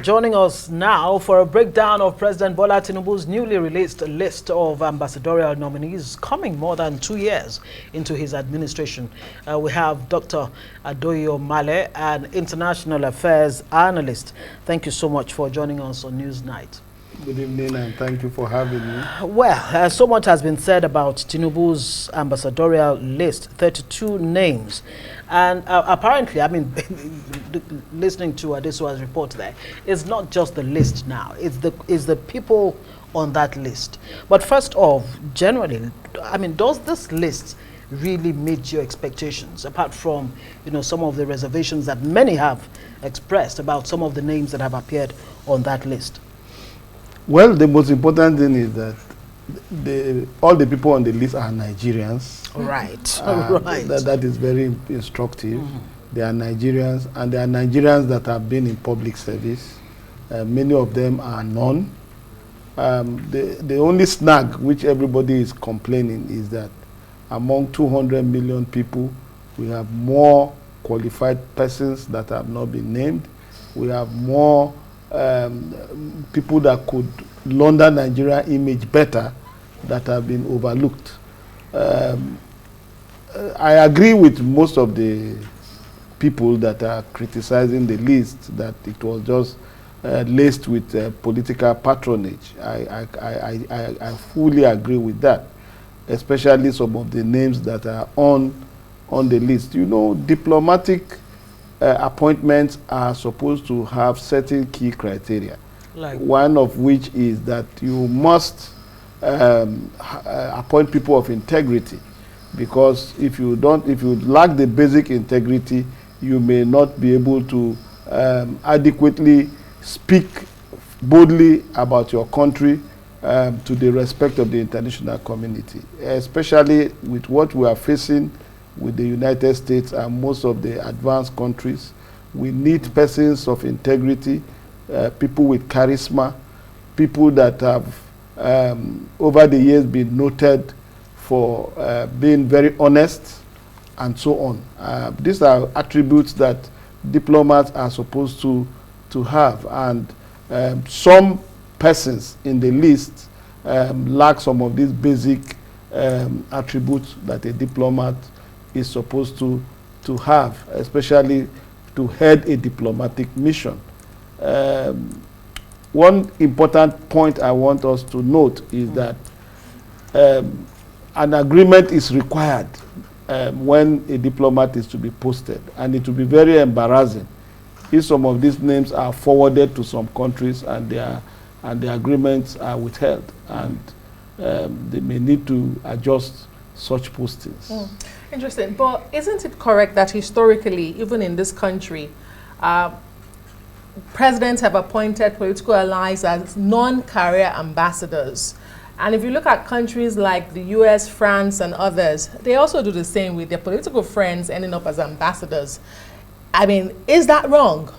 Joining us now for a breakdown of President Bola Tinubu's newly released list of ambassadorial nominees coming more than 2 years into his administration. We have Dr. Adoyi Omale, an international affairs analyst. Thank you so much for joining us on Newsnight. Good evening, and thank you for having me. Well, so much has been said about Tinubu's ambassadorial list, 32 names. And apparently, I mean, listening to Adesuwa's report there, it's not just the list now, it's the people on that list. But first off, generally, I mean, does this list really meet your expectations, apart from, you know, some of the reservations that many have expressed about some of the names that have appeared on that list? Well, the most important thing is that all the people on the list are Nigerians. Right. Right. That is very instructive. They are Nigerians, and they are Nigerians that have been in public service. Many of them are none. The only snag which everybody is complaining is that among 200 million people, we have more qualified persons that have not been named. We have more people that could launder Nigeria image better that have been overlooked. I agree with most of the people that are criticizing the list that it was just laced with political patronage. I fully agree with that, especially some of the names that are on the list. You know, diplomatic appointments are supposed to have certain key criteria. Like one of which is that you must appoint people of integrity, because if you lack the basic integrity, you may not be able to adequately speak boldly about your country to the respect of the international community, especially with what we are facing with the United States and most of the advanced countries. We need persons of integrity, people with charisma, people that have over the years been noted for being very honest, and so on. These are attributes that diplomats are supposed to have, and some persons in the list lack some of these basic attributes that a diplomat is supposed to have, especially to head a diplomatic mission. One important point I want us to note is that an agreement is required when a diplomat is to be posted, and it will be very embarrassing if some of these names are forwarded to some countries and the agreements are withheld, and they may need to adjust such postings. Interesting. But isn't it correct that historically, even in this country, presidents have appointed political allies as non-career ambassadors? And if you look at countries like the US, France, and others, they also do the same with their political friends ending up as ambassadors. I mean, is that wrong?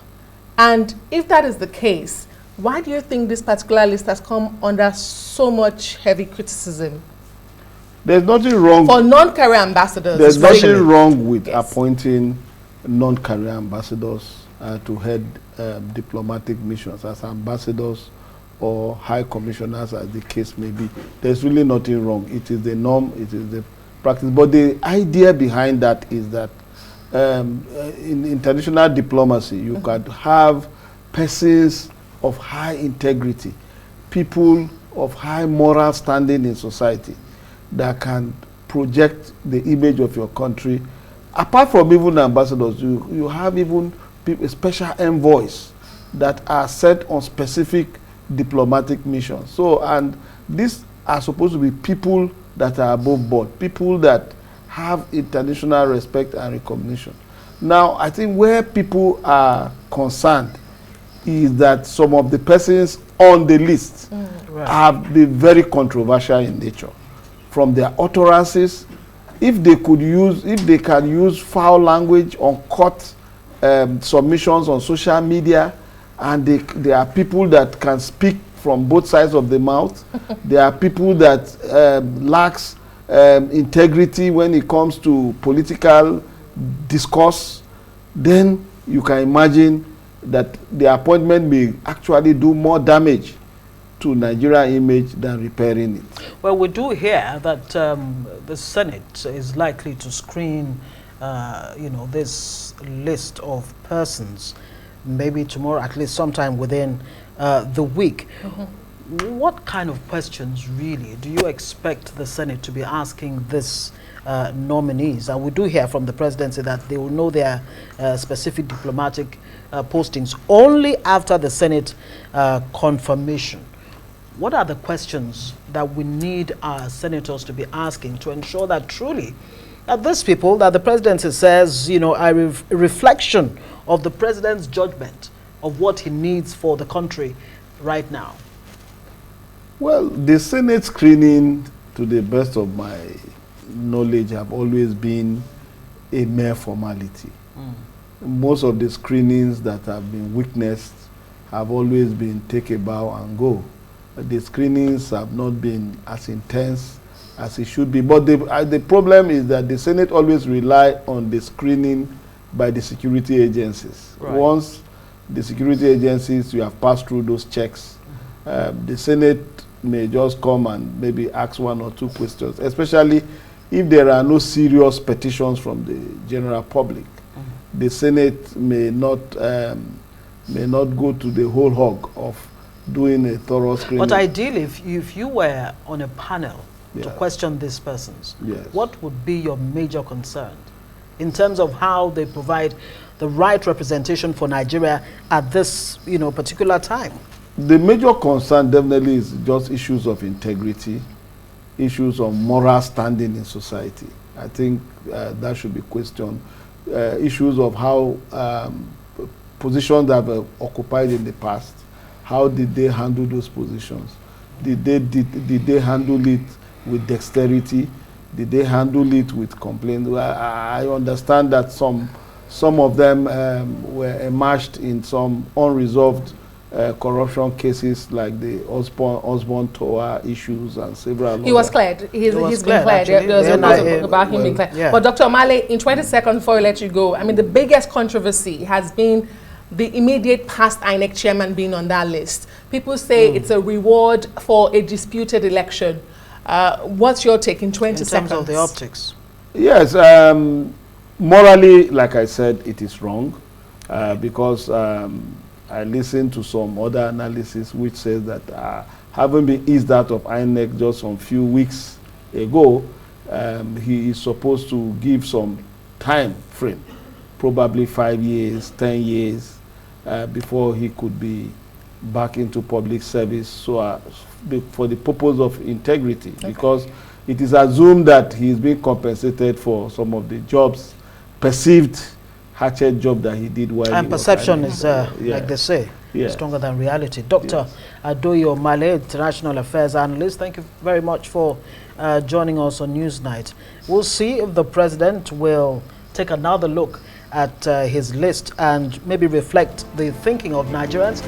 And if that is the case, why do you think this particular list has come under so much heavy criticism? There's nothing wrong for non-career ambassadors. There's nothing wrong with appointing non-career ambassadors to head diplomatic missions as ambassadors or high commissioners, as the case may be. There's really nothing wrong. It is the norm, it is the practice. But the idea behind that is that in international diplomacy, you can have persons of high integrity, people of high moral standing in society that can project the image of your country. Apart from even ambassadors, you have even special envoys that are sent on specific diplomatic missions. So, and these are supposed to be people that are above board, people that have international respect and recognition. Now, I think where people are concerned is that some of the persons on the list have been very controversial in nature. From their utterances, if they can use foul language, uncut submissions on social media, and there are people that can speak from both sides of the mouth. There are people that lacks integrity when it comes to political discourse. Then you can imagine that the appointment may actually do more damage to Nigeria image than repairing it. Well, we do hear that the Senate is likely to screen, this list of persons, maybe tomorrow, at least sometime within the week. What kind of questions really do you expect the Senate to be asking this nominees? And we do hear from the presidency that they will know their specific diplomatic postings only after the Senate confirmation. What are the questions that we need our senators to be asking to ensure that truly that these people, that the presidency says, are a reflection of the president's judgment of what he needs for the country right now? Well, the Senate screening, to the best of my knowledge, have always been a mere formality. Most of the screenings that have been witnessed have always been take a bow and go. The screenings have not been as intense as it should be. But the problem is that the Senate always rely on the screening by the security agencies. Right. Once the security agencies, you have passed through those checks, the Senate may just come and maybe ask one or two questions, especially if there are no serious petitions from the general public. The Senate may not go to the whole hog of doing a thorough screening. But ideally, if you were on a panel to Yeah. question these persons, Yes. what would be your major concern in terms of how they provide the right representation for Nigeria at this particular time? The major concern definitely is just issues of integrity, issues of moral standing in society. I think that should be questioned. Issues of how positions that were occupied in the past, how did they handle those positions? Did they handle it with dexterity? Did they handle it with complaint? I understand that some of them were immersed in some unresolved corruption cases, like the Osborne Tower issues and several. He was cleared. He's been cleared. actually. There was a Yeah, report about him being cleared. yeah. But Dr. Omale, in 20 seconds before we let you go, I mean, the biggest controversy has been the immediate past INEC chairman being on that list. People say it's a reward for a disputed election. What's your take in 20 seconds? In terms of the optics. Yes, morally, like I said, it is wrong because I listened to some other analysis which says that having been eased out of INEC just some few weeks ago, he is supposed to give some time frame, probably 5 years, 10 years, before he could be back into public service. So for the purpose of integrity, because it is assumed that he is being compensated for some of the jobs, perceived hatchet job that he did while And he was perception INEC. is, Yeah. like they say, Yeah. stronger than reality. Dr. Adoyi Omale, International Affairs Analyst, thank you very much for joining us on Newsnight. We'll see if the president will take another look at his list and maybe reflect the thinking of Nigerians.